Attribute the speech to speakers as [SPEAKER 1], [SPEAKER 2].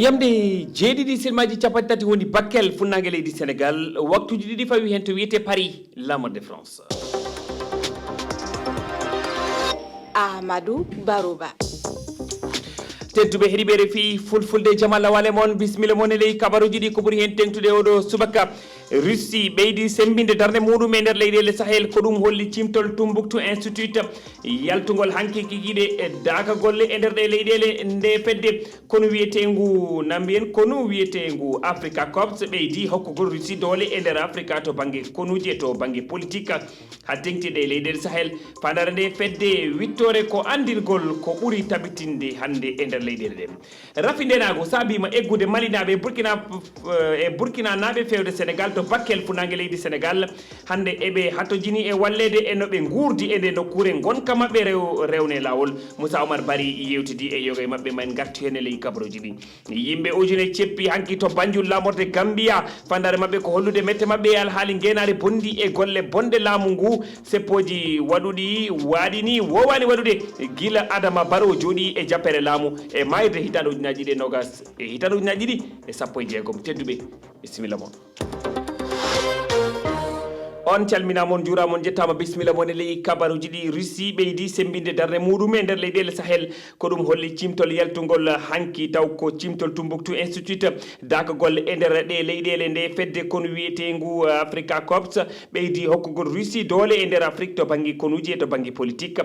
[SPEAKER 1] yamde jeeɗiɗi silmaji capanɗe tati woni Bakel funnague leydi Sénégal waktuji ɗiɗi fawi hen to wiyete Paris Lamorde de France.
[SPEAKER 2] Ahmadou Barouba.
[SPEAKER 1] tedduɓe heeɗiɓe refi fulfulde jamalla wale moon bisimilla moon e ley kabaruji ɗi ko ɓuuri hen tengtude oɗo subaka Russie ɓeydi sembinde darde muɗum e nder leyɗele Sahel ko ɗum holli cimtol Tombouctou Institute yaltugol hanki kikiɗe e daaka golle e nder ɗe leyɗele nde fedde kono wiyetengu nambiyen kono wiyetengu Africa Corps ɓeydi hokkugol Russie doole e nder Africa to banggue konuji e to banggue politique ha tengtiɗe e leyɗele Sahel fandare nde fedde wittore ko andirgol ko ɓuuri tabitinde hande e nder leyɗele ɗen rafi ndenago sabima eggude malinaɓe e Burkina naɓe fewde Sénégal to Bakel funnague leydi Sénégal hande eɓe hatojini e wallede e noɓe gurdi e nde nokkure gonka mabɓe rewne lawol Moussa Oumar Bari yewtidi e yoga mabɓe man garti hen e ley kabaruji ɗi yimɓe ujune ceppi hanki to Banjul lamorde Gambia fandare mabɓe ko hollude mette mabɓe e alhaali ngenare bondi e golle bonde laamu ngu seppoji waɗuɗi waɗini wowani waɗude guila Adama Barrow jooɗi e jappere laamu e mayirde hitande ujunaji ɗiɗi e nogas e hitande ujunaji ɗiɗi e sappo e jeegom tedduɓe bisimilla moon on calmina moon juuramon jettama bisimilla moon e ley kabaruji ɗi Russie ɓeydi sembinde darde muɗum e nder leyɗele Sahel ko ɗum holli cimtol yaltugol hanki taw ko cimtol Tombouctou Institute daka golle e nder ɗe leyɗele nde fedde kono wiyetengu Africa Corps ɓeydi hokkugol Russie doole e nder Afrique to banggue konuji e to banggue politique